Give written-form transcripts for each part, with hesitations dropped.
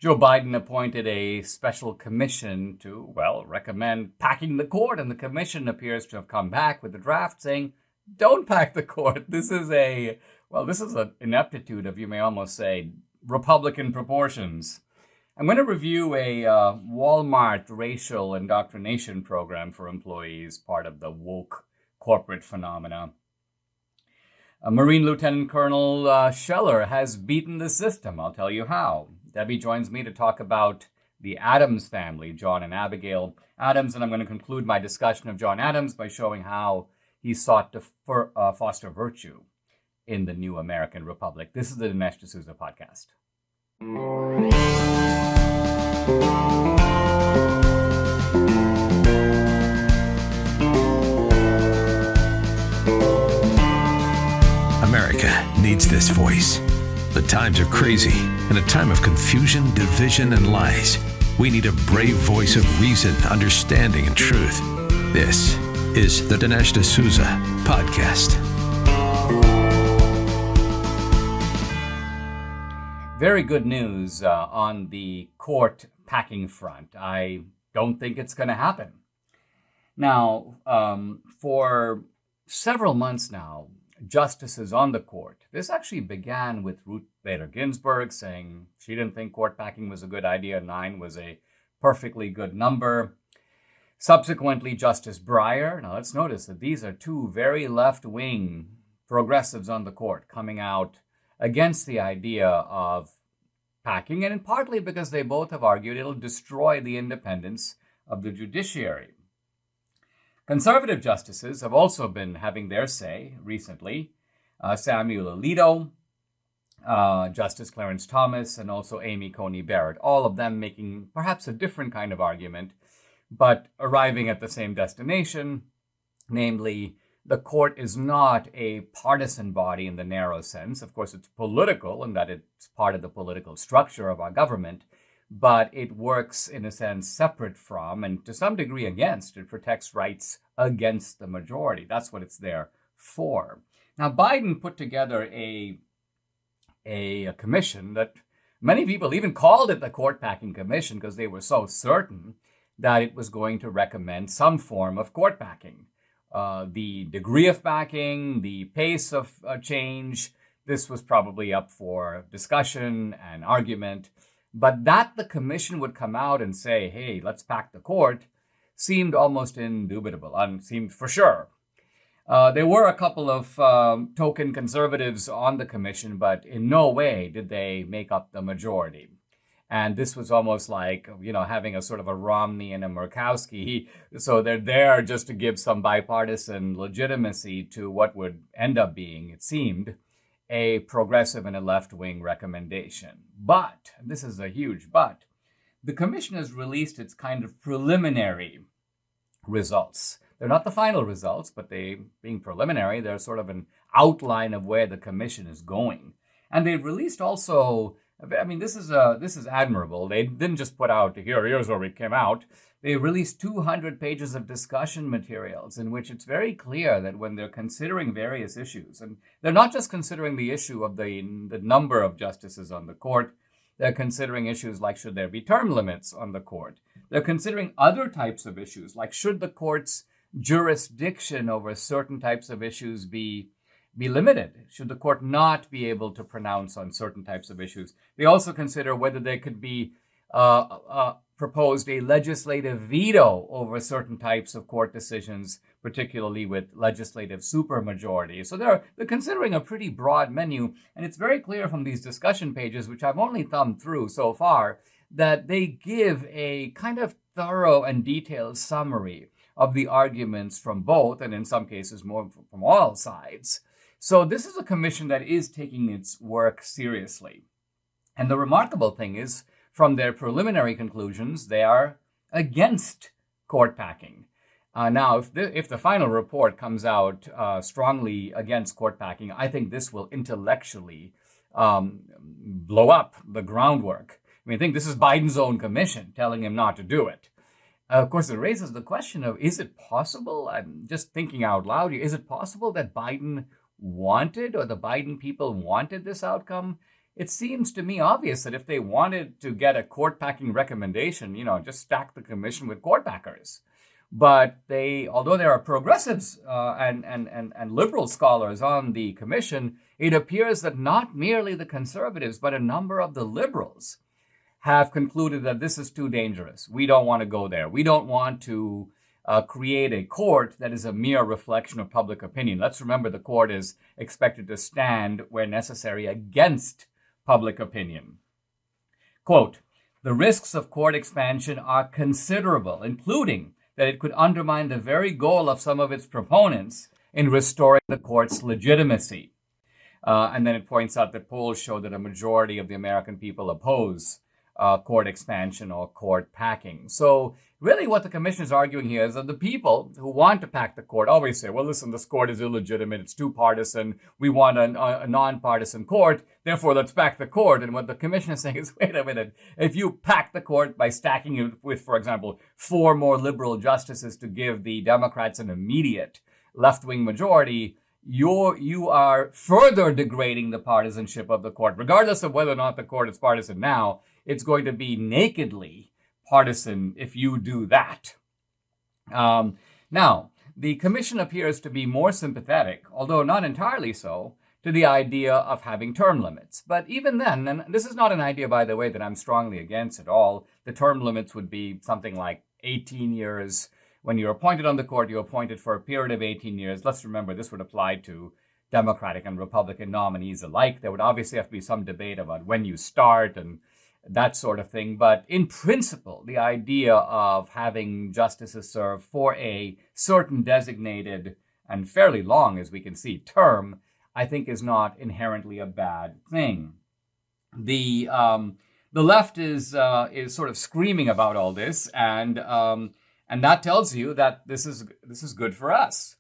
Joe Biden appointed a special commission to, recommend packing the court. And the commission appears to have come back with a draft saying, don't pack the court. This is an ineptitude of, you may almost say, Republican proportions. I'm going to review a Walmart racial indoctrination program for employees, part of the woke corporate phenomena. Marine Lieutenant Colonel Scheller has beaten the system. I'll tell you how. Debbie joins me to talk about the Adams family, John and Abigail Adams, and I'm going to conclude my discussion of John Adams by showing how he sought to foster virtue in the new American Republic. This is the Dinesh D'Souza podcast. America needs this voice. The times are crazy. In a time of confusion, division, and lies, we need a brave voice of reason, understanding, and truth. This is the Dinesh D'Souza podcast. Very good news on the court packing front. I don't think it's going to happen. Now, for several months now, justices on the court, this actually began with Ruth Bader Ginsburg saying she didn't think court packing was a good idea. 9 was a perfectly good number. Subsequently, Justice Breyer. Now, let's notice that these are two very left-wing progressives on the court coming out against the idea of packing, and partly because they both have argued it'll destroy the independence of the judiciary. Conservative justices have also been having their say recently. Samuel Alito, Justice Clarence Thomas, and also Amy Coney Barrett, all of them making perhaps a different kind of argument, but arriving at the same destination, namely, the court is not a partisan body in the narrow sense. Of course, it's political in that it's part of the political structure of our government, but it works in a sense separate from, and to some degree against, it protects rights against the majority. That's what it's there for. Now, Biden put together a commission that many people even called it the Court Packing Commission because they were so certain that it was going to recommend some form of court packing. The degree of packing, the pace of change, this was probably up for discussion and argument. But that the commission would come out and say, hey, let's pack the court, seemed almost indubitable, and seemed for sure. There were a couple of token conservatives on the commission, but in no way did they make up the majority. And this was almost like, having a sort of a Romney and a Murkowski. So they're there just to give some bipartisan legitimacy to what would end up being, it seemed, a progressive and a left-wing recommendation. But, and this is a huge but, the commission has released its kind of preliminary results. They're not the final results, but they, being preliminary, they're sort of an outline of where the commission is going. And they've released also, this is admirable. They didn't just put out, here's where we came out. They released 200 pages of discussion materials in which it's very clear that when they're considering various issues, and they're not just considering the issue of the number of justices on the court, they're considering issues like should there be term limits on the court. They're considering other types of issues, like should the court's jurisdiction over certain types of issues be limited? Should the court not be able to pronounce on certain types of issues? They also consider whether there could be proposed a legislative veto over certain types of court decisions, particularly with legislative supermajority. So they're considering a pretty broad menu, and it's very clear from these discussion pages, which I've only thumbed through so far, that they give a kind of thorough and detailed summary of the arguments from both, and in some cases more from all sides. So this is a commission that is taking its work seriously. And the remarkable thing is, from their preliminary conclusions, they are against court packing. Now, if the final report comes out strongly against court packing, I think this will intellectually blow up the groundwork. I think this is Biden's own commission telling him not to do it. Of course, it raises the question of, is it possible, I'm just thinking out loud here, is it possible that Biden wanted, or the Biden people wanted this outcome? it seems to me obvious that if they wanted to get a court packing recommendation, just stack the commission with court packers. But although there are progressives and liberal scholars on the commission, it appears that not merely the conservatives, but a number of the liberals have concluded that this is too dangerous. We don't want to go there. We don't want to create a court that is a mere reflection of public opinion. Let's remember the court is expected to stand where necessary against public opinion. Quote, the risks of court expansion are considerable, including that it could undermine the very goal of some of its proponents in restoring the court's legitimacy. And then it points out that polls show that a majority of the American people oppose court expansion or court packing. So really what the commission is arguing here is that the people who want to pack the court always say, well, listen, this court is illegitimate, it's too partisan, we want a non-partisan court, therefore let's pack the court. And what the commission is saying is, wait a minute, if you pack the court by stacking it with, for example, 4 more liberal justices to give the Democrats an immediate left-wing majority, you are further degrading the partisanship of the court. Regardless of whether or not the court is partisan now, it's going to be nakedly partisan if you do that. Now, the commission appears to be more sympathetic, although not entirely so, to the idea of having term limits. But even then, and this is not an idea, by the way, that I'm strongly against at all, the term limits would be something like 18 years. When you're appointed on the court, you're appointed for a period of 18 years. Let's remember, this would apply to Democratic and Republican nominees alike. There would obviously have to be some debate about when you start and that sort of thing. But in principle, the idea of having justices serve for a certain designated and fairly long, as we can see, term, I think is not inherently a bad thing. The left is sort of screaming about all this, and that tells you that this is good for us.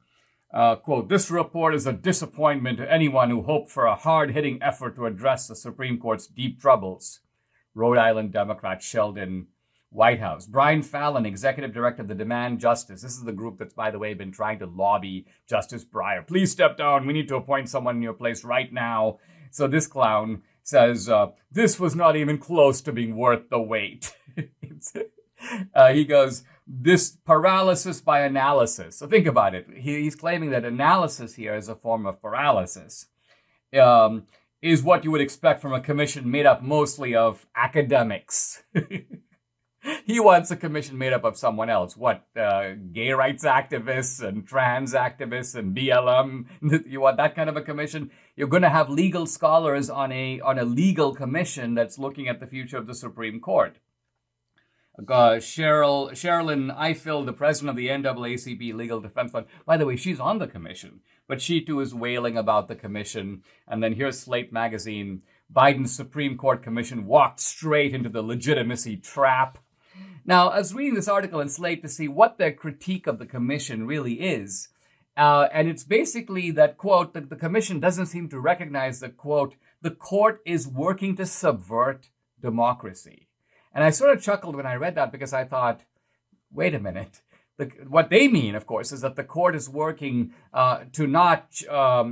Quote, this report is a disappointment to anyone who hoped for a hard-hitting effort to address the Supreme Court's deep troubles. Rhode Island Democrat Sheldon Whitehouse. Brian Fallon, executive director of the Demand Justice. This is the group that's, by the way, been trying to lobby Justice Breyer. Please step down. We need to appoint someone in your place right now. So this clown says, this was not even close to being worth the wait. He goes, this paralysis by analysis. So think about it. He's claiming that analysis here is a form of paralysis. Is what you would expect from a commission made up mostly of academics. He wants a commission made up of someone else. What, gay rights activists and trans activists and BLM? You want that kind of a commission? You're going to have legal scholars on a legal commission that's looking at the future of the Supreme Court. Sherilyn Ifill, the president of the NAACP Legal Defense Fund. By the way, she's on the commission, but she too is wailing about the commission. And then here's Slate magazine. Biden's Supreme Court commission walked straight into the legitimacy trap. Now, I was reading this article in Slate to see what their critique of the commission really is. And it's basically that, quote, that the commission doesn't seem to recognize that, quote, the court is working to subvert democracy. And I sort of chuckled when I read that because I thought, wait a minute. What they mean, of course, is that the court is working to not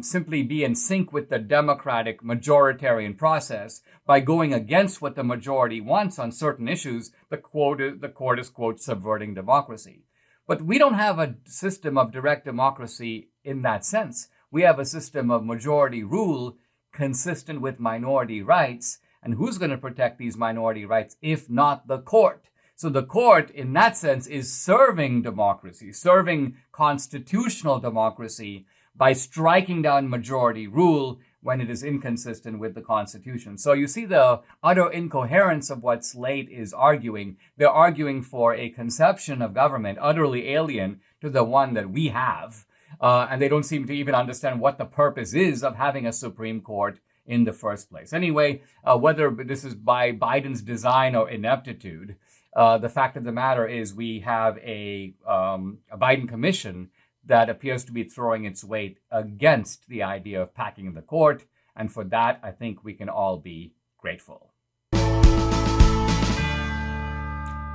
simply be in sync with the democratic majoritarian process by going against what the majority wants on certain issues. The court is, quote, subverting democracy. But we don't have a system of direct democracy in that sense. We have a system of majority rule consistent with minority rights. And who's going to protect these minority rights if not the court? So the court, in that sense, is serving democracy, serving constitutional democracy by striking down majority rule when it is inconsistent with the Constitution. So you see the utter incoherence of what Slate is arguing. They're arguing for a conception of government utterly alien to the one that we have. And they don't seem to even understand what the purpose is of having a Supreme Court in the first place. Anyway, whether this is by Biden's design or ineptitude, the fact of the matter is we have a Biden commission that appears to be throwing its weight against the idea of packing the court. And for that, I think we can all be grateful.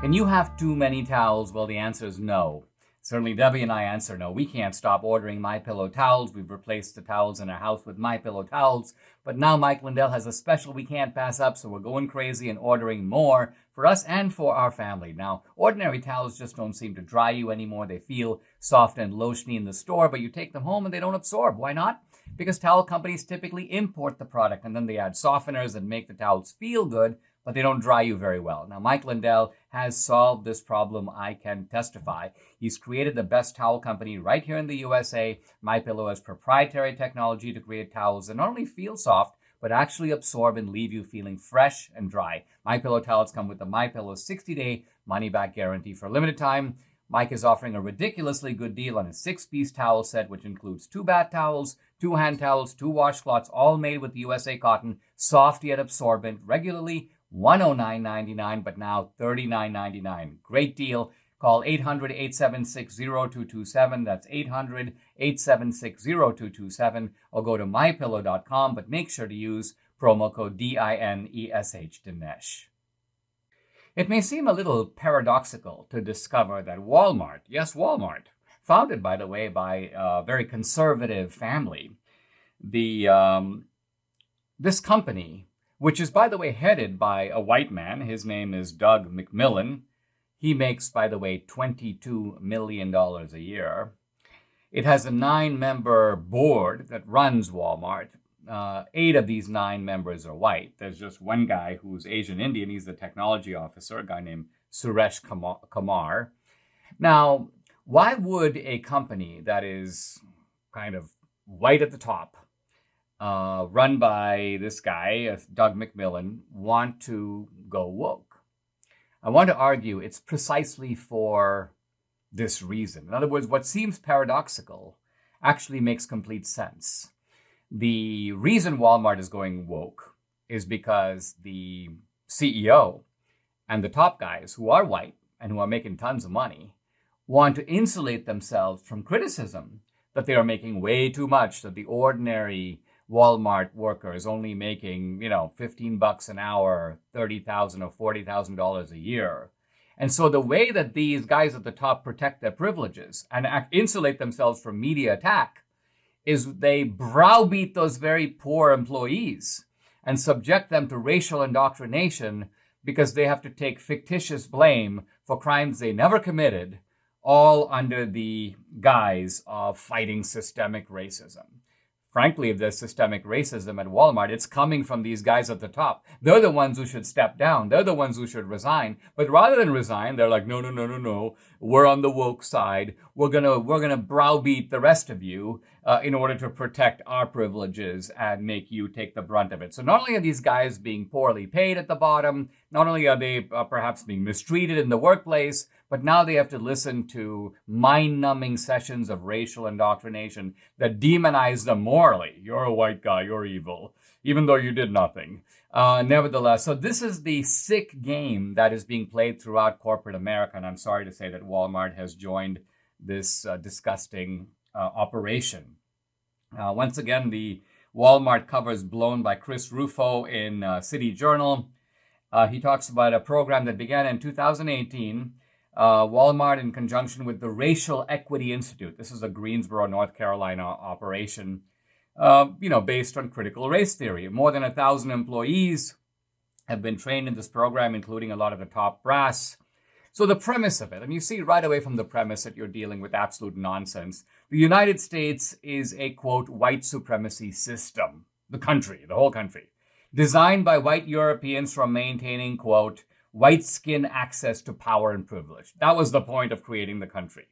Can you have too many towels? Well, the answer is no. Certainly, Debbie and I answer no. We can't stop ordering MyPillow towels. We've replaced the towels in our house with MyPillow towels. But now Mike Lindell has a special we can't pass up, so we're going crazy and ordering more for us and for our family. Now, ordinary towels just don't seem to dry you anymore. They feel soft and lotiony in the store, but you take them home and they don't absorb. Why not? Because towel companies typically import the product and then they add softeners and make the towels feel good, but they don't dry you very well. Now, Mike Lindell has solved this problem, I can testify. He's created the best towel company right here in the USA. MyPillow has proprietary technology to create towels that not only feel soft, but actually absorb and leave you feeling fresh and dry. MyPillow towels come with the MyPillow 60-day money-back guarantee. For a limited time, Mike is offering a ridiculously good deal on a 6-piece towel set, which includes 2 bath towels, 2 hand towels, 2 washcloths, all made with USA cotton, soft yet absorbent, regularly $109.99, but now $39.99. Great deal. Call 800-876-0227. That's 800-876-0227. Or go to mypillow.com, but make sure to use promo code DINESH, Dinesh. It may seem a little paradoxical to discover that Walmart, yes, Walmart, founded, by the way, by a very conservative family, this company, which is, by the way, headed by a white man. His name is Doug McMillon. He makes, by the way, $22 million a year. It has a 9-member board that runs Walmart. 8 of these 9 members are white. There's just one guy who's Asian Indian. He's the technology officer, a guy named Suresh Kumar. Now, why would a company that is kind of white at the top, run by this guy, Doug McMillon, want to go woke? I want to argue it's precisely for this reason. In other words, what seems paradoxical actually makes complete sense. The reason Walmart is going woke is because the CEO and the top guys who are white and who are making tons of money want to insulate themselves from criticism that they are making way too much, that the ordinary Walmart worker is only making, $15 an hour, $30,000 or $40,000 a year. And so the way that these guys at the top protect their privileges and insulate themselves from media attack is they browbeat those very poor employees and subject them to racial indoctrination because they have to take fictitious blame for crimes they never committed, all under the guise of fighting systemic racism. Frankly, if there's systemic racism at Walmart, it's coming from these guys at the top. They're the ones who should step down. They're the ones who should resign. But rather than resign, they're like, no. We're on the woke side. We're gonna browbeat the rest of you in order to protect our privileges and make you take the brunt of it. So not only are these guys being poorly paid at the bottom, not only are they perhaps being mistreated in the workplace, but now they have to listen to mind-numbing sessions of racial indoctrination that demonize them morally. You're a white guy, you're evil, even though you did nothing. Nevertheless, so this is the sick game that is being played throughout corporate America, and I'm sorry to say that Walmart has joined this disgusting operation. Once again, the Walmart cover is blown by Chris Rufo in City Journal. He talks about a program that began in 2018. Walmart, in conjunction with the Racial Equity Institute. This is a Greensboro, North Carolina operation, based on critical race theory. More than 1,000 employees have been trained in this program, including a lot of the top brass. So the premise of it, and you see right away from the premise that you're dealing with absolute nonsense. The United States is a, quote, white supremacy system. The whole country, designed by white Europeans for maintaining, quote, white skin access to power and privilege. That was the point of creating the country.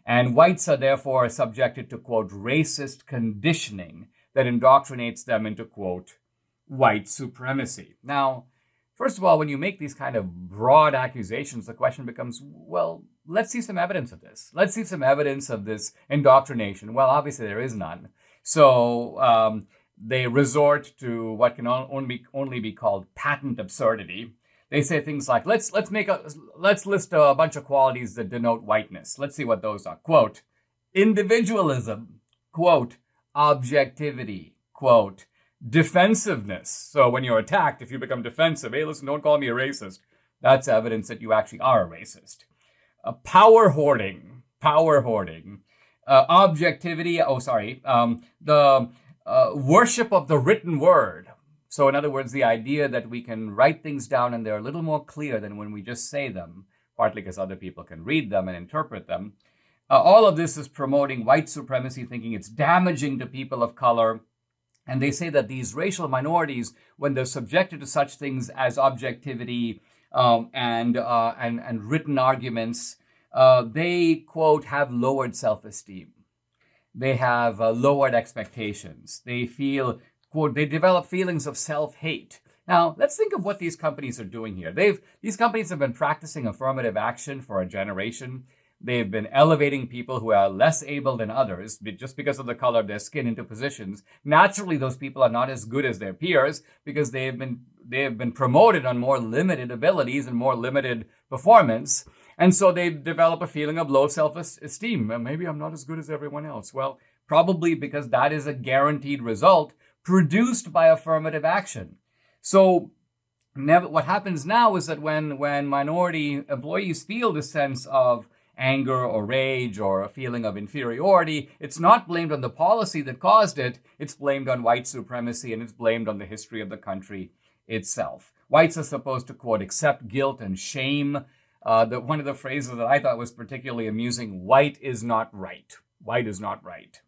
And whites are therefore subjected to, quote, racist conditioning that indoctrinates them into, quote, white supremacy. Now, first of all, when you make these kind of broad accusations, the question becomes, well, let's see some evidence of this. Let's see some evidence of this indoctrination. Well, obviously there is none. So they resort to what can only be called patent absurdity. They say things like, let's list a bunch of qualities that denote whiteness. Let's see what those are. Quote, individualism. Quote, objectivity. Quote, defensiveness. So when you're attacked, if you become defensive, hey, listen, don't call me a racist. That's evidence that you actually are a racist. Power hoarding. power hoarding, objectivity. The worship of the written word. So in other words, the idea that we can write things down and they're a little more clear than when we just say them, partly because other people can read them and interpret them. All of this is promoting white supremacy, thinking it's damaging to people of color. And they say that these racial minorities, when they're subjected to such things as objectivity and written arguments, they, quote, have lowered self-esteem. They have lowered expectations. They feel, quote, they develop feelings of self-hate. Now, let's think of what these companies are doing here. These companies have been practicing affirmative action for a generation. They've been elevating people who are less able than others just because of the color of their skin into positions. Naturally, those people are not as good as their peers because they have been promoted on more limited abilities and more limited performance. And so they develop a feeling of low self-esteem. Maybe I'm not as good as everyone else. Well, probably because that is a guaranteed result produced by affirmative action. So what happens now is that when minority employees feel this sense of anger or rage or a feeling of inferiority, it's not blamed on the policy that caused it. It's blamed on white supremacy, and it's blamed on the history of the country itself. Whites are supposed to, quote, accept guilt and shame. One of the phrases that I thought was particularly amusing, white is not right. White is not right.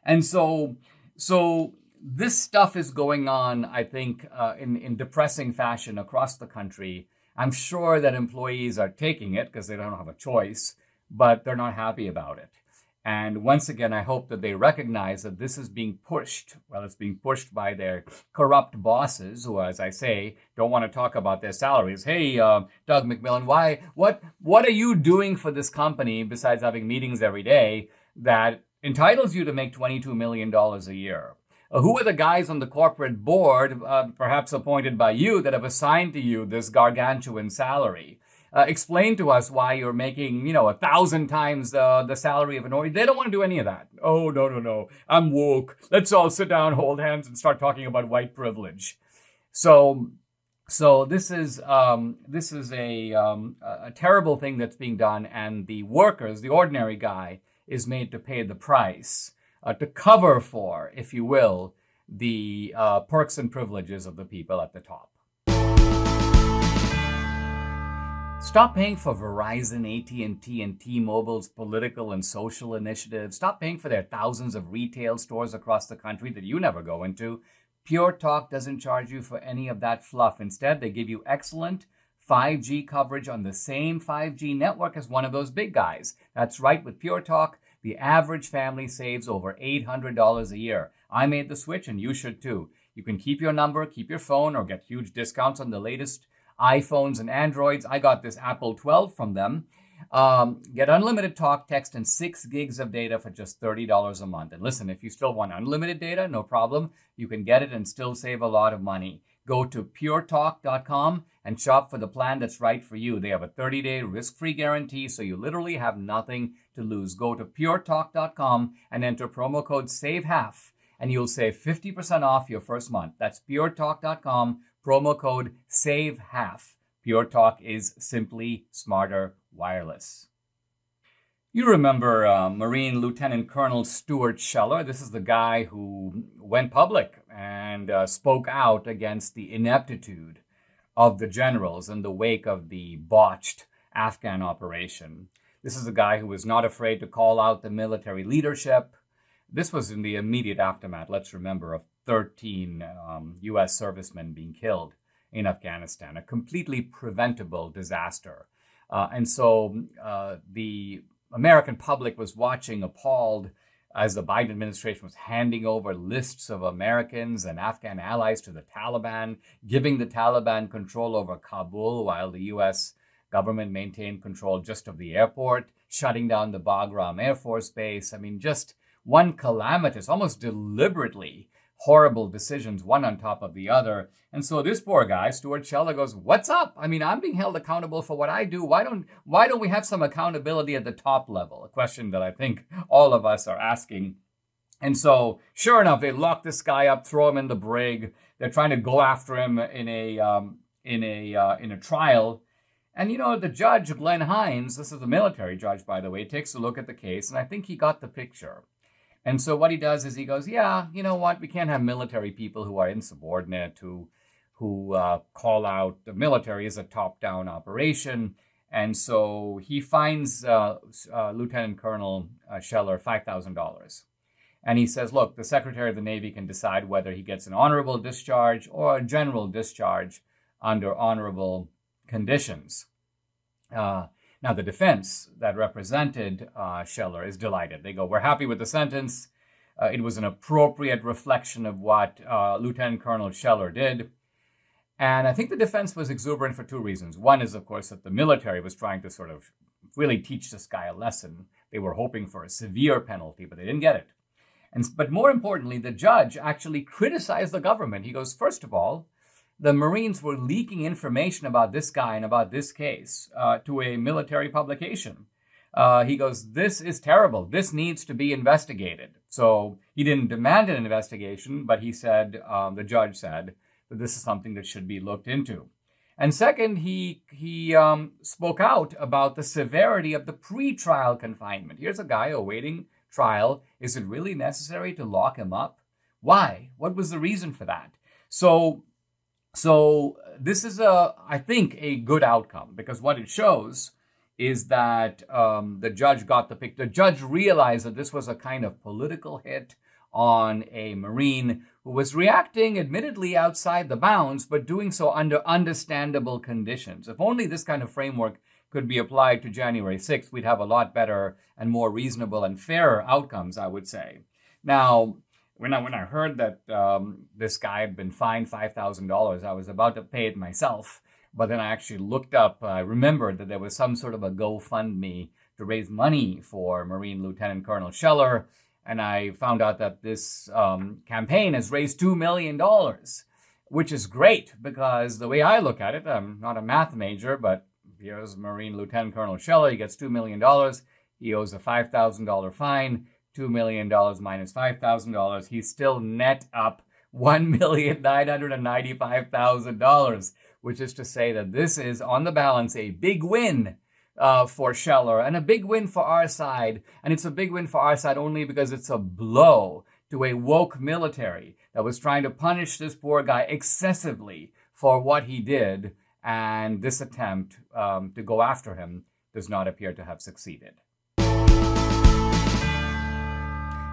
And so this stuff is going on, I think, in depressing fashion across the country. I'm sure that employees are taking it because they don't have a choice, but they're not happy about it. And once again, I hope that they recognize that this is being pushed. Well, it's being pushed by their corrupt bosses who, as I say, don't want to talk about their salaries. Hey, Doug McMillan, what are you doing for this company besides having meetings every day that entitles you to make $22 million a year? Who are the guys on the corporate board, perhaps appointed by you, that have assigned to you this gargantuan salary? Explain to us why you're making, 1,000 times the salary of an ordinary. They don't want to do any of that. Oh, no. I'm woke. Let's all sit down, hold hands, and start talking about white privilege. So this is a terrible thing that's being done, and the workers, the ordinary guy, is made to pay the price. To cover for, if you will, the perks and privileges of the people at the top. Stop paying for Verizon, AT&T, and T-Mobile's political and social initiatives. Stop paying for their thousands of retail stores across the country that you never go into. PureTalk doesn't charge you for any of that fluff. Instead, they give you excellent 5G coverage on the same 5G network as one of those big guys. That's right, with PureTalk, the average family saves over $800 a year. I made the switch, and you should too. You can keep your number, keep your phone, or get huge discounts on the latest iPhones and Androids. I got this Apple 12 from them. Get unlimited talk, text, and 6 gigs of data for just $30 a month. And listen, if you still want unlimited data, no problem. You can get it and still save a lot of money. Go to puretalk.com and shop for the plan that's right for you. They have a 30-day risk-free guarantee, so you literally have nothing to lose. Go to puretalk.com and enter promo code SAVEHALF, and you'll save 50% off your first month. That's puretalk.com, promo code SAVEHALF. PureTalk is simply smarter wireless. You remember Marine Lieutenant Colonel Stuart Scheller. This is the guy who went public and spoke out against the ineptitude of the generals in the wake of the botched Afghan operation. This is a guy who was not afraid to call out the military leadership. This was in the immediate aftermath, let's remember, of 13 U.S. servicemen being killed in Afghanistan, a completely preventable disaster. And so the American public was watching appalled as the Biden administration was handing over lists of Americans and Afghan allies to the Taliban, giving the Taliban control over Kabul while the U.S. government maintained control just of the airport, shutting down the Bagram Air Force Base. I mean, just one calamitous, almost deliberately horrible decisions, one on top of the other. And so this poor guy, Stuart Scheller, goes, what's up? I mean, I'm being held accountable for what I do. Why don't we have some accountability at the top level? A question that I think all of us are asking. And so, sure enough, they lock this guy up, throw him in the brig. They're trying to go after him in a trial. And, the judge, Glenn Hines, this is a military judge, by the way, takes a look at the case, and I think he got the picture. And so what he does is he goes, yeah, you know what? We can't have military people who are insubordinate, who call out the military as a top-down operation. And so he fines Lieutenant Colonel Scheller $5,000. And he says, look, the Secretary of the Navy can decide whether he gets an honorable discharge or a general discharge under honorable conditions. Now, the defense that represented Scheller is delighted. They go, we're happy with the sentence. It was an appropriate reflection of what Lieutenant Colonel Scheller did. And I think the defense was exuberant for two reasons. One is, of course, that the military was trying to sort of really teach this guy a lesson. They were hoping for a severe penalty, but they didn't get it. But more importantly, the judge actually criticized the government. He goes, first of all, the Marines were leaking information about this guy and about this case to a military publication. He goes, this is terrible. This needs to be investigated. So he didn't demand an investigation, but he said, the judge said, that this is something that should be looked into. And second, he spoke out about the severity of the pre-trial confinement. Here's a guy awaiting trial. Is it really necessary to lock him up? Why? What was the reason for that? So this is, I think, a good outcome, because what it shows is that the judge got the picture. The judge realized that this was a kind of political hit on a Marine who was reacting admittedly outside the bounds, but doing so under understandable conditions. If only this kind of framework could be applied to January 6th, we'd have a lot better and more reasonable and fairer outcomes, I would say. Now, when I heard that this guy had been fined $5,000, I was about to pay it myself. But then I actually looked up, I remembered that there was some sort of a GoFundMe to raise money for Marine Lieutenant Colonel Scheller. And I found out that this campaign has raised $2 million, which is great, because the way I look at it, I'm not a math major, but here's Marine Lieutenant Colonel Scheller. He gets $2 million. He owes a $5,000 fine. $2 million minus $5,000. He's still net up $1,995,000, which is to say that this is, on the balance, a big win for Scheller and a big win for our side. And it's a big win for our side only because it's a blow to a woke military that was trying to punish this poor guy excessively for what he did. And this attempt to go after him does not appear to have succeeded.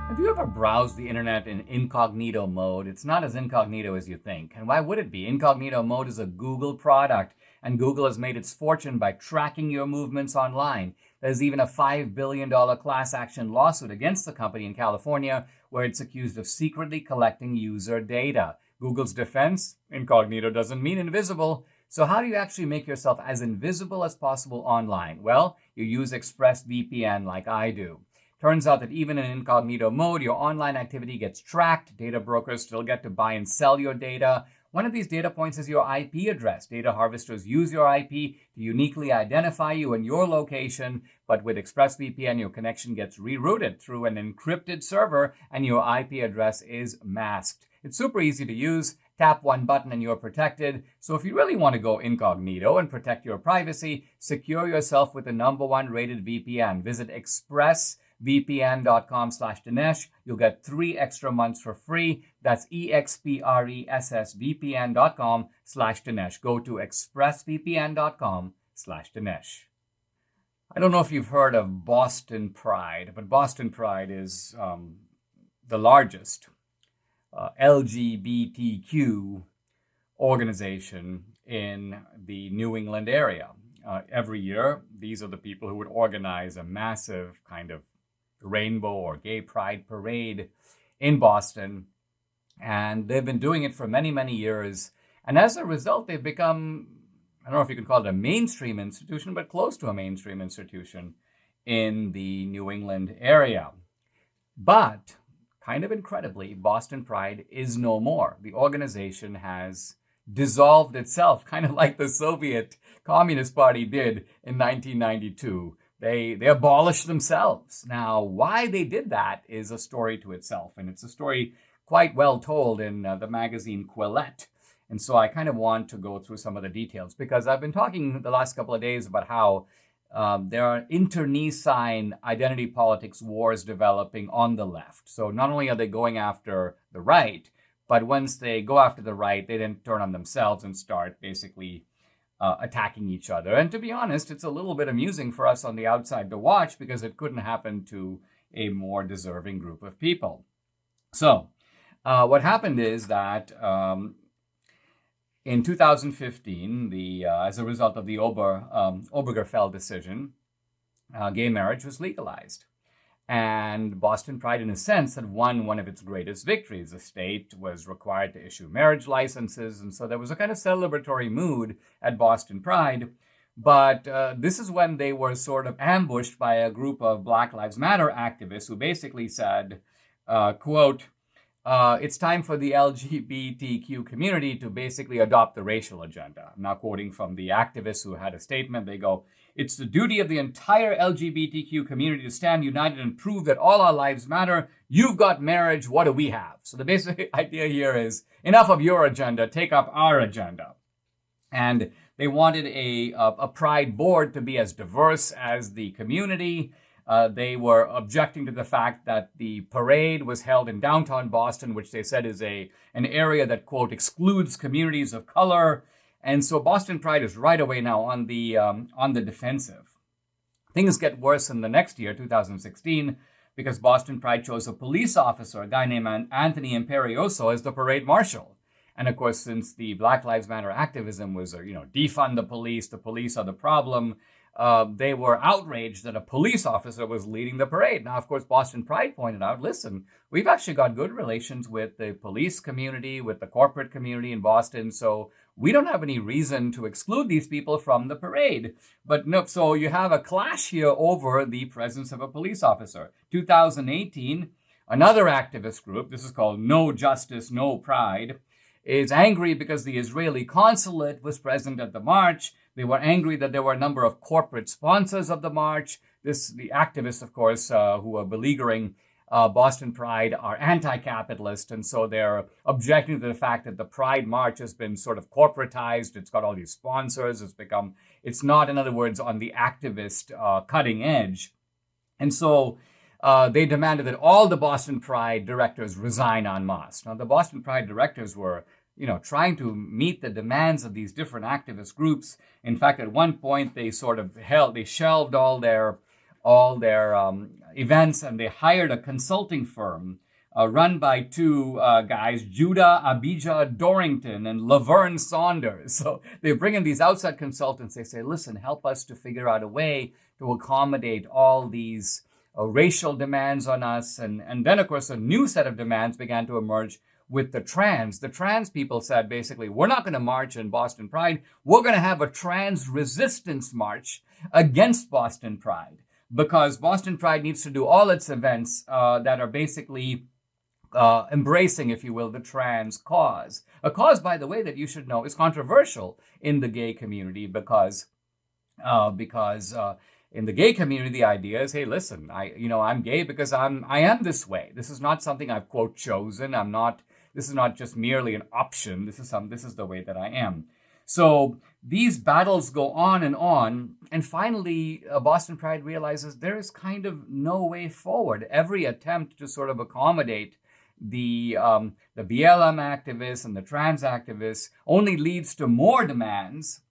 Have you ever browsed the internet in incognito mode? It's not as incognito as you think. And why would it be? Incognito mode is a Google product, and Google has made its fortune by tracking your movements online. There's even a $5 billion class action lawsuit against the company in California where it's accused of secretly collecting user data. Google's defense, incognito doesn't mean invisible. So how do you actually make yourself as invisible as possible online? Well, you use ExpressVPN like I do. Turns out that even in incognito mode, your online activity gets tracked. Data brokers still get to buy and sell your data. One of these data points is your IP address. Data harvesters use your IP to uniquely identify you and your location. But with ExpressVPN, your connection gets rerouted through an encrypted server and your IP address is masked. It's super easy to use. Tap one button and you're protected. So if you really want to go incognito and protect your privacy, secure yourself with the #1 rated VPN. Visit expressvpn.com/Dinesh. You'll get 3 extra months for free. That's expressvpn.com/Dinesh. Go to expressvpn.com/Dinesh. I don't know if you've heard of Boston Pride, but Boston Pride is the largest LGBTQ organization in the New England area. Every year, these are the people who would organize a massive kind of rainbow or gay pride parade in Boston. And they've been doing it for many, many years. And as a result, they've become, I don't know if you can call it a mainstream institution, but close to a mainstream institution in the New England area. But kind of incredibly, Boston Pride is no more. The organization has dissolved itself, kind of like the Soviet Communist Party did in 1992. They abolished themselves. Now, why they did that is a story to itself, and it's a story quite well told in the magazine Quillette. And so I kind of want to go through some of the details because I've been talking the last couple of days about how there are internecine identity politics wars developing on the left. So not only are they going after the right, but once they go after the right, they then turn on themselves and start basically attacking each other. And to be honest, it's a little bit amusing for us on the outside to watch because it couldn't happen to a more deserving group of people. So what happened is that in 2015, as a result of the Obergefell decision, gay marriage was legalized. And Boston Pride, in a sense, had won one of its greatest victories. The state was required to issue marriage licenses, and so there was a kind of celebratory mood at Boston Pride. But this is when they were sort of ambushed by a group of Black Lives Matter activists who basically said, quote, it's time for the LGBTQ community to basically adopt the racial agenda. I'm now quoting from the activists who had a statement. They go, it's the duty of the entire LGBTQ community to stand united and prove that all our lives matter. You've got marriage. What do we have? So the basic idea here is enough of your agenda. Take up our agenda. And they wanted a pride board to be as diverse as the community. They were objecting to the fact that the parade was held in downtown Boston, which they said is an area that, quote, excludes communities of color. And so Boston Pride is right away now on the defensive. Things get worse in the next year, 2016, because Boston Pride chose a police officer, a guy named Anthony Imperioso, as the parade marshal. And of course, since the Black Lives Matter activism was, defund the police are the problem, they were outraged that a police officer was leading the parade. Now, of course, Boston Pride pointed out, listen, we've actually got good relations with the police community, with the corporate community in Boston, so we don't have any reason to exclude these people from the parade. But no, so you have a clash here over the presence of a police officer. 2018, another activist group, this is called No Justice, No Pride, is angry because the Israeli consulate was present at the march. They were angry that there were a number of corporate sponsors of the march. The activists, of course, who were beleaguering Boston Pride are anti-capitalist, and so they're objecting to the fact that the Pride March has been sort of corporatized. It's got all these sponsors. It's not, in other words, on the activist cutting edge. And so they demanded that all the Boston Pride directors resign en masse. Now, the Boston Pride directors were trying to meet the demands of these different activist groups. In fact, at one point, they shelved all their events, and they hired a consulting firm run by two guys, Judah Abijah Dorrington and Laverne Saunders. So they bring in these outside consultants. They say, listen, help us to figure out a way to accommodate all these racial demands on us. And then, of course, a new set of demands began to emerge with the trans. The trans people said, basically, we're not going to march in Boston Pride. We're going to have a trans resistance march against Boston Pride, because Boston Pride needs to do all its events that are basically embracing, if you will, the trans cause. A cause, by the way, that you should know is controversial in the gay community because in the gay community, the idea is, hey, listen, I'm gay because I am this way. This is not something I've, quote, chosen. This is not just merely an option. This is the way that I am. So these battles go on, and finally, Boston Pride realizes there is kind of no way forward. Every attempt to sort of accommodate the BLM activists and the trans activists only leads to more demands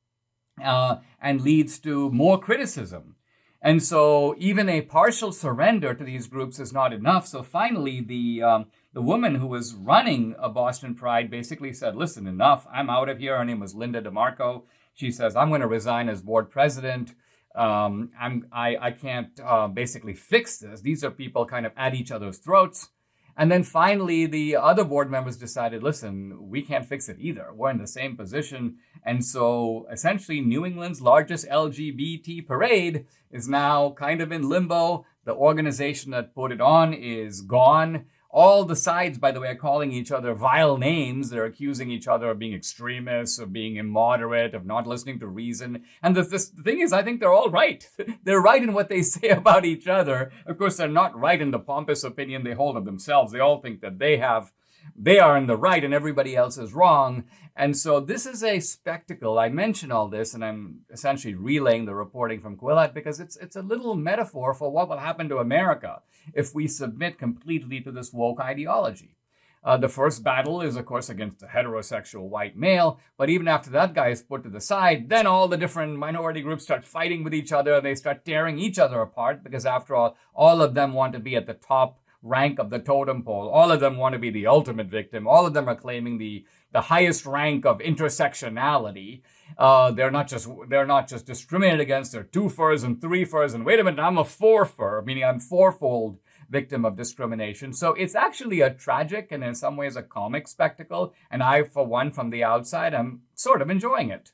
and leads to more criticism. And so even a partial surrender to these groups is not enough. So finally, the woman who was running a Boston Pride basically said, listen, enough. I'm out of here. Her name was Linda DeMarco. She says, I'm going to resign as board president. I can't basically fix this. These are people kind of at each other's throats. And then finally, the other board members decided, listen, we can't fix it either. We're in the same position. And so essentially, New England's largest LGBT parade is now kind of in limbo. The organization that put it on is gone. All the sides, by the way, are calling each other vile names. They're accusing each other of being extremists, of being immoderate, of not listening to reason. And the thing is, I think they're all right. They're right in what they say about each other. Of course, they're not right in the pompous opinion they hold of themselves. They all think that they have they are in the right and everybody else is wrong. And so this is a spectacle. I mention all this, and I'm essentially relaying the reporting from Quillette because it's a little metaphor for what will happen to America if we submit completely to this woke ideology. The first battle is, of course, against the heterosexual white male. But even after that guy is put to the side, then all the different minority groups start fighting with each other. They start tearing each other apart because, after all of them want to be at the top rank of the totem pole. All of them want to be the ultimate victim. All of them are claiming the highest rank of intersectionality. They're not just discriminated against. They're two-furs and three-furs. And wait a minute, I'm a four-fur, meaning I'm fourfold victim of discrimination. So it's actually a tragic and in some ways a comic spectacle. And I, for one, from the outside, I'm sort of enjoying it.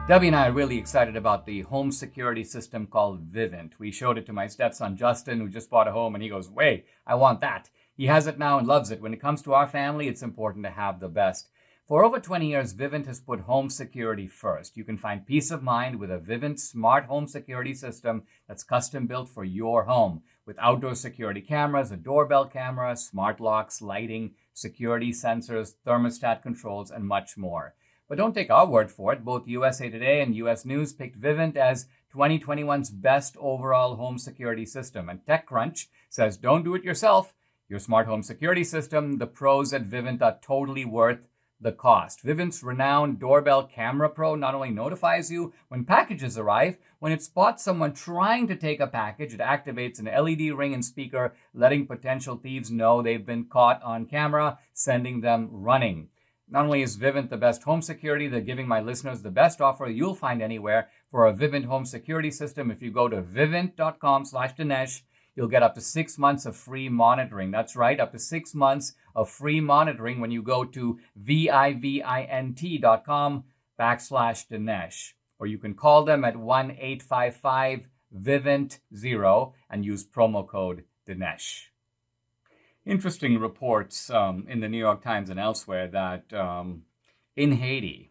Debbie and I are really excited about the home security system called Vivint. We showed it to my stepson, Justin, who just bought a home, and he goes, "Wait, I want that." He has it now and loves it. When it comes to our family, it's important to have the best. For over 20 years, Vivint has put home security first. You can find peace of mind with a Vivint smart home security system that's custom built for your home, with outdoor security cameras, a doorbell camera, smart locks, lighting, security sensors, thermostat controls, and much more. But don't take our word for it. Both USA Today and US News picked Vivint as 2021's best overall home security system. And TechCrunch says, don't do it yourself. Your smart home security system, the pros at Vivint are totally worth the cost. Vivint's renowned Doorbell Camera Pro not only notifies you when packages arrive, when it spots someone trying to take a package, it activates an LED ring and speaker, letting potential thieves know they've been caught on camera, sending them running. Not only is Vivint the best home security, they're giving my listeners the best offer you'll find anywhere for a Vivint home security system. If you go to vivint.com/Dinesh, you'll get up to 6 months of free monitoring. That's right, up to 6 months of free monitoring when you go to vivint.com/Dinesh. Or you can call them at 1-855-VIVINT-0 and use promo code Dinesh. Interesting reports in the New York Times and elsewhere that in Haiti,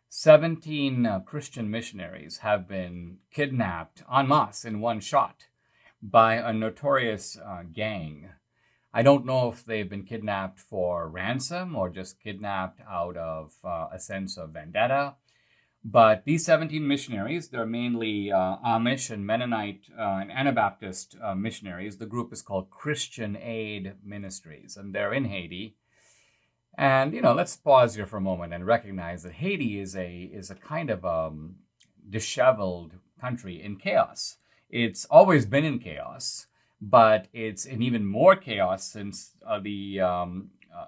17 Christian missionaries have been kidnapped en masse in one shot by a notorious gang. I don't know if they've been kidnapped for ransom or just kidnapped out of a sense of vendetta. But these 17 missionaries, they're mainly Amish and Mennonite and Anabaptist missionaries. The group is called Christian Aid Ministries, and they're in Haiti. And, let's pause here for a moment and recognize that Haiti is a kind of disheveled country in chaos. It's always been in chaos, but it's in even more chaos since the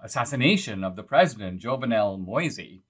assassination of the president, Jovenel Moise.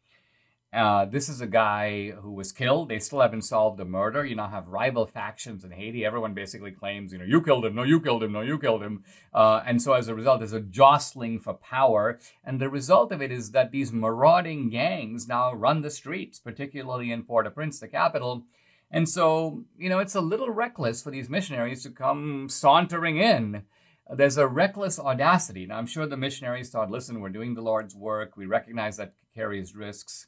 This is a guy who was killed. They still haven't solved the murder. You now have rival factions in Haiti. Everyone basically claims, you killed him, no, you killed him, no, you killed him. And so as a result, there's a jostling for power. And the result of it is that these marauding gangs now run the streets, particularly in Port-au-Prince, the capital. And so, it's a little reckless for these missionaries to come sauntering in. There's a reckless audacity. Now, I'm sure the missionaries thought, listen, we're doing the Lord's work. We recognize that carries risks.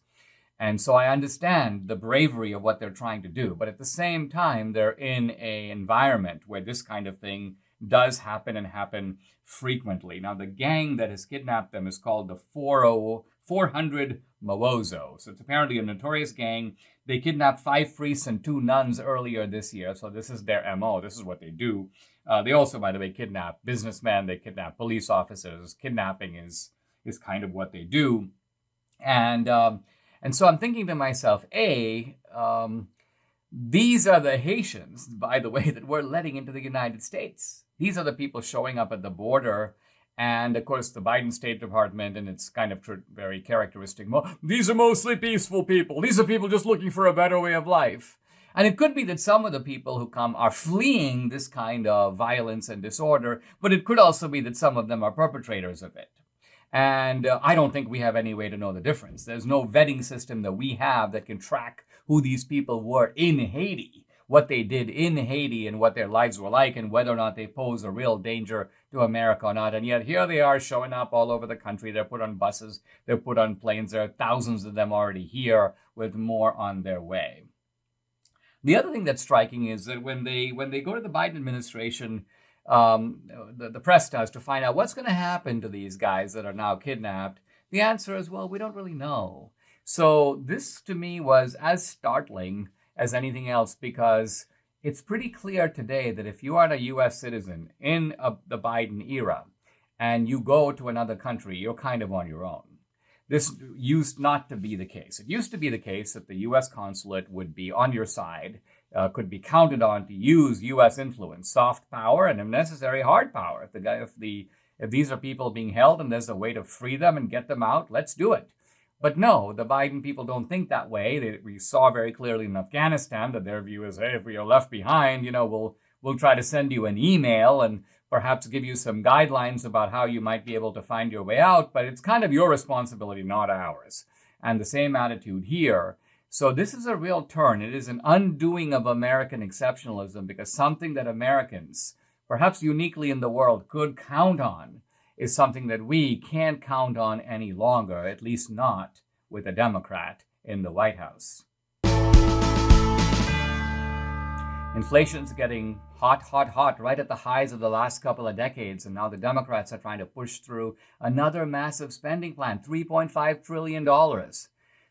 And so I understand the bravery of what they're trying to do. But at the same time, they're in an environment where this kind of thing does happen and happen frequently. Now, the gang that has kidnapped them is called the 400 Mawozo. So it's apparently a notorious gang. They kidnapped 5 priests and 2 nuns earlier this year. So this is their MO. This is what they do. They also, by the way, kidnap businessmen. They kidnap police officers. Kidnapping is kind of what they do. And so I'm thinking to myself, these are the Haitians, by the way, that we're letting into the United States. These are the people showing up at the border. And, of course, the Biden State Department, and it's kind of very characteristic, these are mostly peaceful people. These are people just looking for a better way of life. And it could be that some of the people who come are fleeing this kind of violence and disorder, but it could also be that some of them are perpetrators of it. And I don't think we have any way to know the difference. There's no vetting system that we have that can track who these people were in Haiti, what they did in Haiti and what their lives were like and whether or not they pose a real danger to America or not. And yet here they are showing up all over the country. They're put on buses. They're put on planes. There are thousands of them already here with more on their way. The other thing that's striking is that when they go to the Biden administration, the press does to find out what's going to happen to these guys that are now kidnapped, the answer is, well, we don't really know. So this to me was as startling as anything else, because it's pretty clear today that if you are a U.S. citizen in the Biden era and you go to another country, you're kind of on your own. This used not to be the case. It used to be the case that the U.S. consulate would be on your side, could be counted on to use U.S. influence, soft power, and if necessary, if power. If these are people being held and there's a way to free them and get them out, let's do it. But no, the Biden people don't think that way. We saw very clearly in Afghanistan that their view is, hey, if we are left behind, we'll try to send you an email and perhaps give you some guidelines about how you might be able to find your way out, but it's kind of your responsibility, not ours. And the same attitude here. So this is a real turn. It is an undoing of American exceptionalism, because something that Americans, perhaps uniquely in the world, could count on is something that we can't count on any longer, at least not with a Democrat in the White House. Inflation's getting hot, right at the highs of the last couple of decades, and now the Democrats are trying to push through another massive spending plan, $3.5 trillion.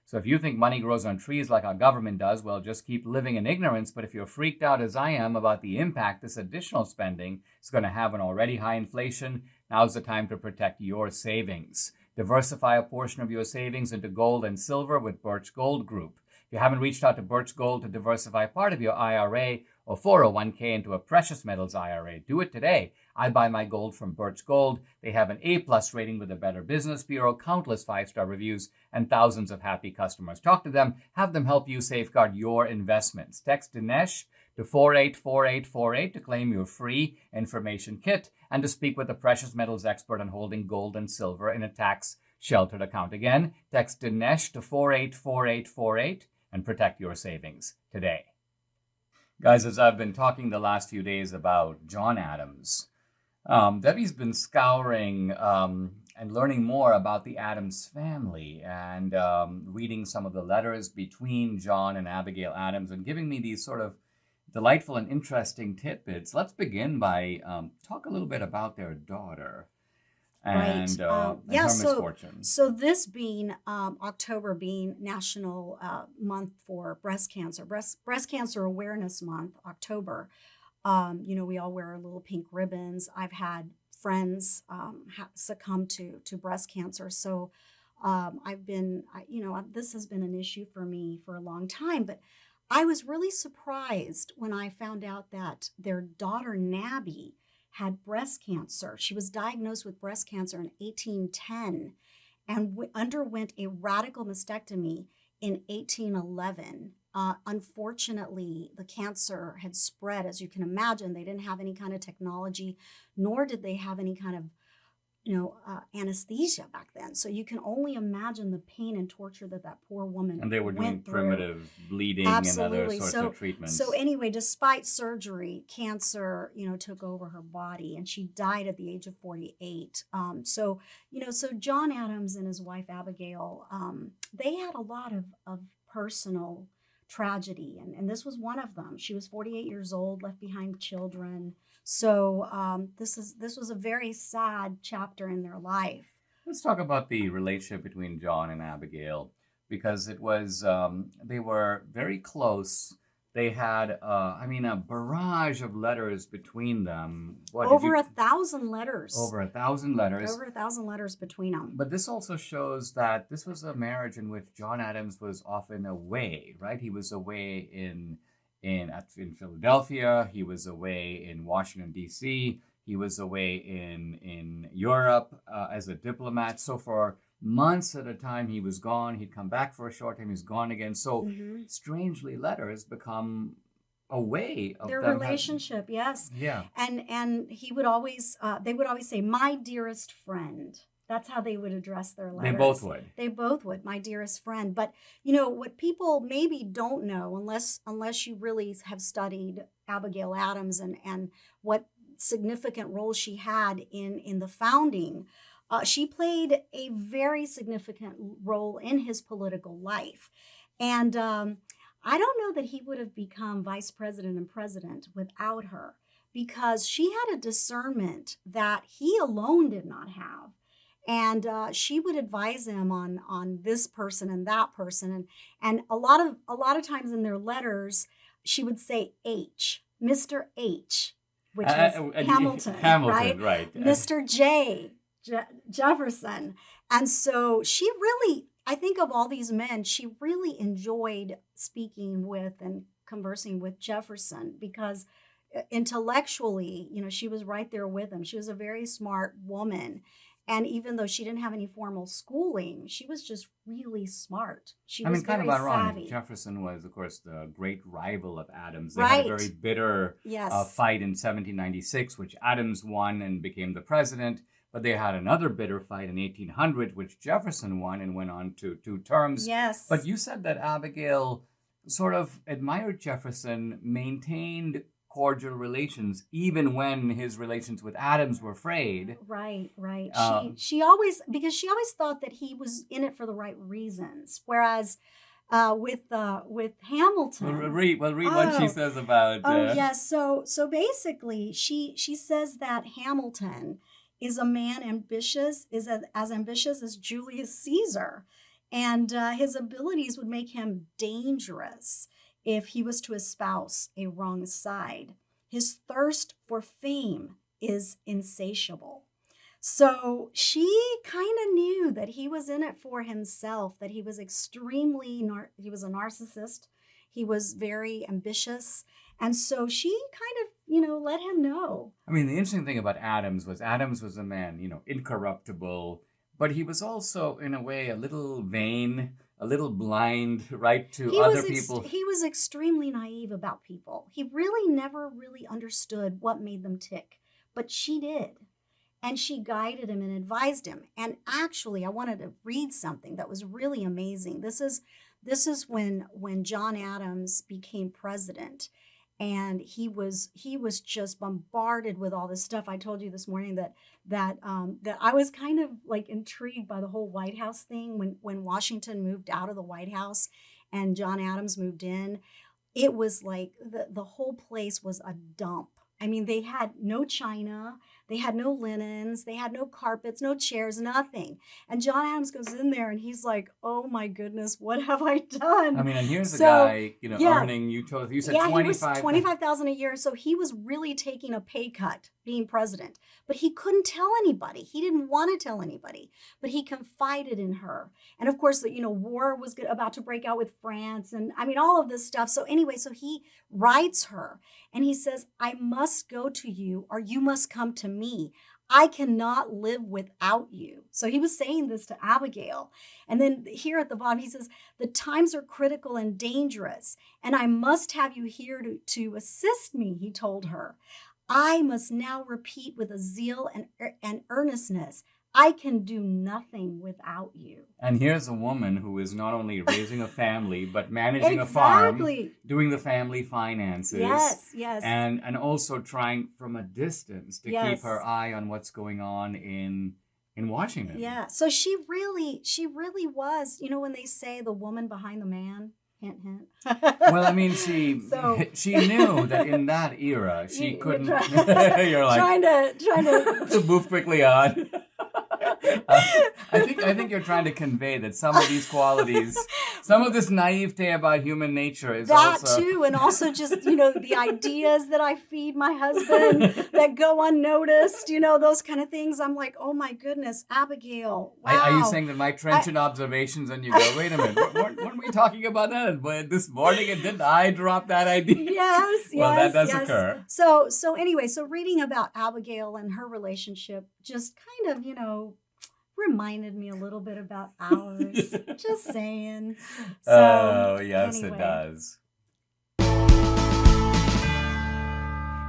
So if you think money grows on trees like our government does, well, just keep living in ignorance. But if you're freaked out as I am about the impact this additional spending is going to have on already high inflation, now's the time to protect your savings. Diversify a portion of your savings into gold and silver with Birch Gold Group. If you haven't reached out to Birch Gold to diversify part of your IRA or 401k into a precious metals IRA, do it today. I buy my gold from Birch Gold. They have an A+ rating with the Better Business Bureau, countless 5-star reviews, and thousands of happy customers. Talk to them. Have them help you safeguard your investments. Text Dinesh to 484848 to claim your free information kit and to speak with a precious metals expert on holding gold and silver in a tax-sheltered account. Again, text Dinesh to 484848 and protect your savings today. Guys, as I've been talking the last few days about John Adams, Debbie's been scouring and learning more about the Adams family and reading some of the letters between John and Abigail Adams and giving me these sort of delightful and interesting tidbits. Let's begin by talk a little bit about their daughter and her misfortune. So this being October being National Month for Breast Cancer, Breast Cancer Awareness Month, October. We all wear our little pink ribbons. I've had friends succumb to breast cancer. So this has been an issue for me for a long time. But I was really surprised when I found out that their daughter, Nabby, had breast cancer. She was diagnosed with breast cancer in 1810 and underwent a radical mastectomy in 1811. Unfortunately, the cancer had spread. As you can imagine, they didn't have any kind of technology, nor did they have any kind of anesthesia back then. So you can only imagine the pain and torture that poor woman and they were doing went primitive bleeding Absolutely. and other sorts of treatments. So anyway, despite surgery, cancer, took over her body, and she died at the age of 48. So John Adams and his wife Abigail, they had a lot of personal tragedy, and this was one of them. She was 48 years old, left behind children. So this was a very sad chapter in their life. Let's talk about the relationship between John and Abigail, because it was they were very close. They had a barrage of letters between them. Over 1,000 letters. Over 1,000 letters. Over 1,000 letters between them. But this also shows that this was a marriage in which John Adams was often away, right? He was away in Philadelphia. He was away in Washington, D.C. He was away in Europe as a diplomat. So for months at a time, he was gone. He'd come back for a short time. He's gone again. So strangely, letters become a way of their relationship. Yes. Yeah. And he would always, they would always say, "My dearest friend." That's how they would address their letters. They both would. My dearest friend. But what people maybe don't know, unless you really have studied Abigail Adams and what significant role she had in the founding, she played a very significant role in his political life. And I don't know that he would have become vice president and president without her, because she had a discernment that he alone did not have. And she would advise him on this person and that person. And a lot of times in their letters, she would say H, Mr. H, which was Hamilton, right? Mr. J, Jefferson. And so she really, I think of all these men, she really enjoyed speaking with and conversing with Jefferson because intellectually, she was right there with him. She was a very smart woman. And even though she didn't have any formal schooling, she was just really smart. She was kind very of ironic. savvy. Jefferson was, of course, the great rival of Adams. They Right. had a very bitter fight in 1796, which Adams won and became the president. But they had another bitter fight in 1800, which Jefferson won and went on to 2 terms. Yes. But you said that Abigail sort of admired Jefferson, maintained cordial relations, even when his relations with Adams were frayed. Right. She always thought that he was in it for the right reasons, whereas with Hamilton. Read what she says about. Yes. So basically, she says that Hamilton is a man ambitious, is as ambitious as Julius Caesar, and his abilities would make him dangerous if he was to espouse a wrong side. His thirst for fame is insatiable. So she kind of knew that he was in it for himself, that he was he was a narcissist. He was very ambitious. And so she kind of, let him know. I mean, the interesting thing about Adams was a man, incorruptible, but he was also, in a way, a little vain, a little blind, right, to other people. He was extremely naive about people. He really never really understood what made them tick, but she did. And she guided him and advised him. And actually, I wanted to read something that was really amazing. This is when John Adams became president. And he was just bombarded with all this stuff. I told you this morning that I was kind of like intrigued by the whole White House thing when Washington moved out of the White House and John Adams moved in. It was like the whole place was a dump. I mean, they had no china, they had no linens, they had no carpets, no chairs, nothing. And John Adams goes in there and he's like, "Oh my goodness, what have I done?" I mean, and here's a guy, earning, you said 25,000 a year. So he was really taking a pay cut being president, but he couldn't tell anybody. He didn't want to tell anybody, but he confided in her. And of course, war was about to break out with France and I mean, all of this stuff. So anyway, so he writes her and he says, "I must go to you or you must come to me. I cannot live without you." So he was saying this to Abigail. And then here at the bottom, he says, "The times are critical and dangerous, and I must have you here to assist me," he told her. "I must now repeat with a zeal and earnestness, I can do nothing without you." And here's a woman who is not only raising a family, but managing a farm, doing the family finances. Yes. And also trying from a distance to keep her eye on what's going on in Washington. Yeah. So she really was, when they say the woman behind the man. Hint, hint. Well, I mean, she knew that in that era she couldn't. You're like trying to move quickly on. I think you're trying to convey that some of these qualities, some of this naivete about human nature is that also... too, and also just the ideas that I feed my husband that go unnoticed, those kind of things. I'm like, oh my goodness, Abigail, wow. Are you saying that my trenchant observations and you go, wait a minute, weren't we talking about that this morning and didn't I drop that idea? Yes, well, that does occur. So anyway, so reading about Abigail and her relationship just kind of, reminded me a little bit about ours. Just saying. So, yes, anyway. It does.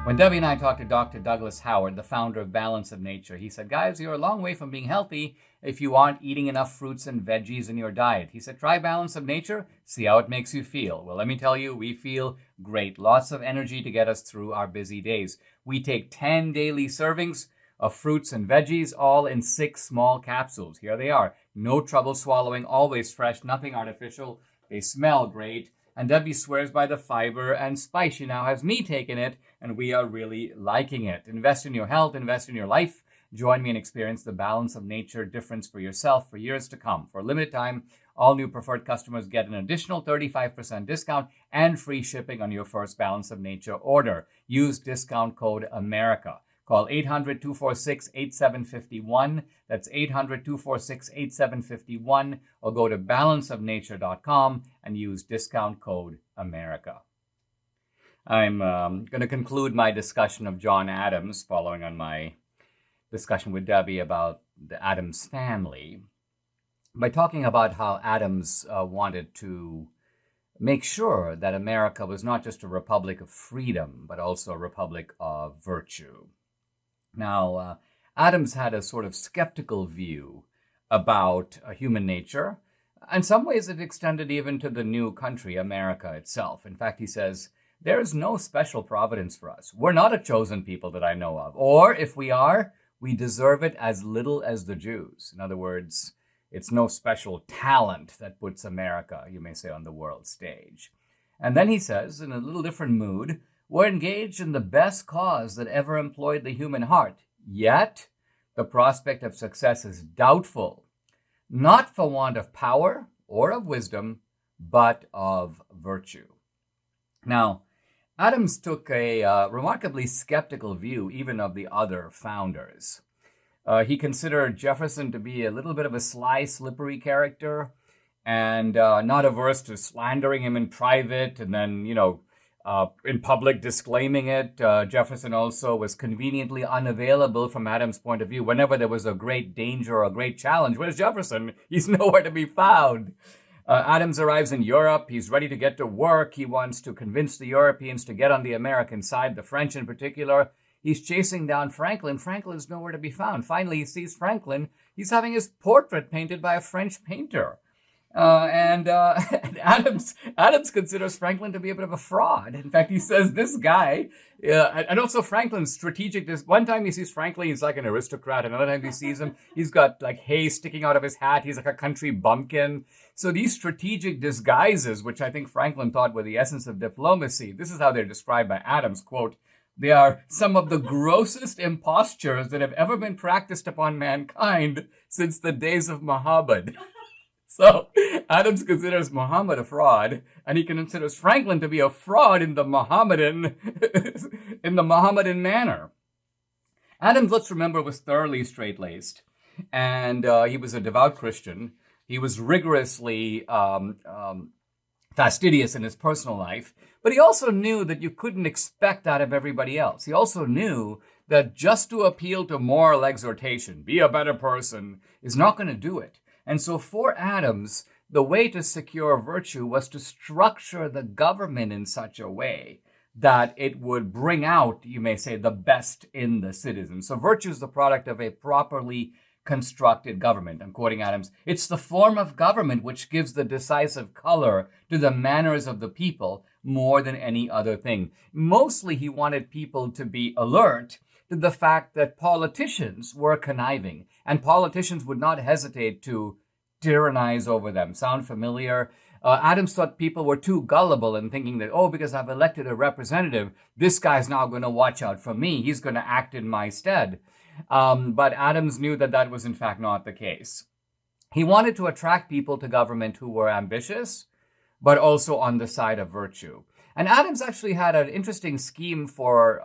When Debbie and I talked to Dr. Douglas Howard, the founder of Balance of Nature, he said, "Guys, you're a long way from being healthy if you aren't eating enough fruits and veggies in your diet." He said, "Try Balance of Nature, see how it makes you feel." Well, let me tell you, we feel great. Lots of energy to get us through our busy days. We take 10 daily servings of fruits and veggies, all in 6 small capsules. Here they are. No trouble swallowing, always fresh, nothing artificial. They smell great. And Debbie swears by the fiber and spice. She now has me taking it, and we are really liking it. Invest in your health, invest in your life. Join me and experience the balance of nature difference for yourself for years to come. For a limited time, all new preferred customers get an additional 35% discount and free shipping on your first Balance of Nature order. Use discount code AMERICA. Call 800-246-8751. That's 800-246-8751. Or go to balanceofnature.com and use discount code AMERICA. I'm going to conclude my discussion of John Adams, following on my discussion with Debbie about the Adams family, by talking about how Adams wanted to make sure that America was not just a republic of freedom, but also a republic of virtue. Now, Adams had a sort of skeptical view about human nature. In some ways, it extended even to the new country, America itself. In fact, he says, there is no special providence for us. We're not a chosen people that I know of. Or if we are, we deserve it as little as the Jews. In other words, it's no special talent that puts America, you may say, on the world stage. And then he says, in a little different mood, we're engaged in the best cause that ever employed the human heart. Yet, the prospect of success is doubtful, not for want of power or of wisdom, but of virtue. Now, Adams took a remarkably skeptical view even of the other founders. He considered Jefferson to be a little bit of a sly, slippery character, and not averse to slandering him in private and then, in public disclaiming it. Jefferson also was conveniently unavailable from Adams' point of view. Whenever there was a great danger or a great challenge, where's Jefferson? He's nowhere to be found. Adams arrives in Europe. He's ready to get to work. He wants to convince the Europeans to get on the American side, the French in particular. He's chasing down Franklin. Franklin is nowhere to be found. Finally, he sees Franklin. He's having his portrait painted by a French painter. Adams considers Franklin to be a bit of a fraud. In fact, he says this guy, and also Franklin's strategic, one time he sees Franklin, he's like an aristocrat. Another time he sees him, he's got like hay sticking out of his hat. He's like a country bumpkin. So these strategic disguises, which I think Franklin thought were the essence of diplomacy, this is how they're described by Adams, quote, they are some of the grossest impostures that have ever been practiced upon mankind since the days of Muhammad. So Adams considers Muhammad a fraud, and he considers Franklin to be a fraud in the Mohammedan manner. Adams, let's remember, was thoroughly straight-laced, and he was a devout Christian. He was rigorously fastidious in his personal life, but he also knew that you couldn't expect that of everybody else. He also knew that just to appeal to moral exhortation, be a better person, is not going to do it. And so for Adams, the way to secure virtue was to structure the government in such a way that it would bring out, you may say, the best in the citizen. So virtue is the product of a properly constructed government. I'm quoting Adams. It's the form of government which gives the decisive color to the manners of the people more than any other thing. Mostly he wanted people to be alert to the fact that politicians were conniving, and politicians would not hesitate to tyrannize over them. Sound familiar? Adams thought people were too gullible in thinking that, because I've elected a representative, this guy's now going to watch out for me. He's going to act in my stead. But Adams knew that that was in fact not the case. He wanted to attract people to government who were ambitious, but also on the side of virtue. And Adams actually had an interesting scheme for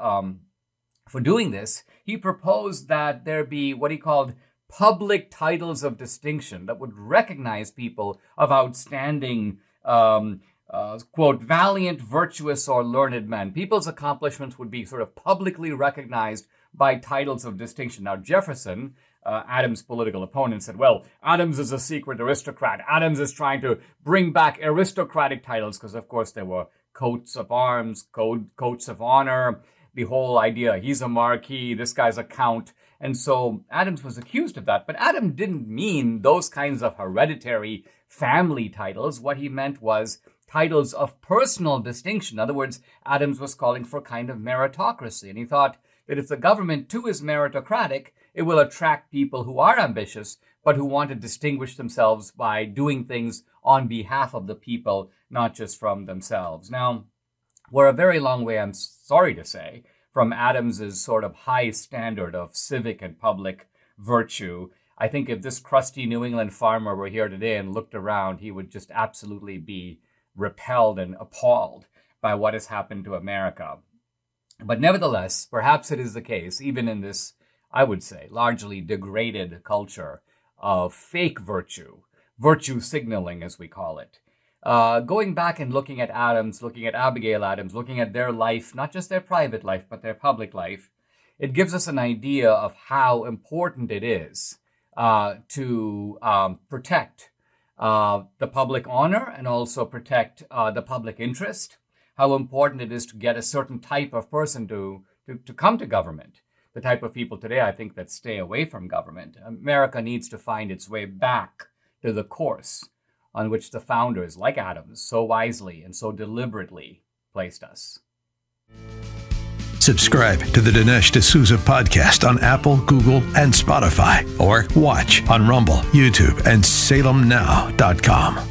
doing this. He proposed that there be what he called public titles of distinction that would recognize people of outstanding, quote, valiant, virtuous, or learned men. People's accomplishments would be sort of publicly recognized by titles of distinction. Now, Jefferson, Adams' political opponent, said, well, Adams is a secret aristocrat. Adams is trying to bring back aristocratic titles because, of course, there were coats of arms, coats of honor, the whole idea, he's a marquis, this guy's a count. And so Adams was accused of that. But Adams didn't mean those kinds of hereditary family titles. What he meant was titles of personal distinction. In other words, Adams was calling for a kind of meritocracy. And he thought, that if the government too is meritocratic, it will attract people who are ambitious, but who want to distinguish themselves by doing things on behalf of the people, not just from themselves. Now, we're a very long way, I'm sorry to say, from Adams's sort of high standard of civic and public virtue. I think if this crusty New England farmer were here today and looked around, he would just absolutely be repelled and appalled by what has happened to America. But nevertheless, perhaps it is the case, even in this, I would say, largely degraded culture of fake virtue signaling, as we call it. Going back and looking at Adams, looking at Abigail Adams, looking at their life, not just their private life, but their public life, it gives us an idea of how important it is to protect the public honor and also protect the public interest, how important it is to get a certain type of person to come to government. The type of people today, I think, that stay away from government. America needs to find its way back to the course on which the founders, like Adams, so wisely and so deliberately placed us. Subscribe to the Dinesh D'Souza podcast on Apple, Google, and Spotify, or watch on Rumble, YouTube, and SalemNow.com.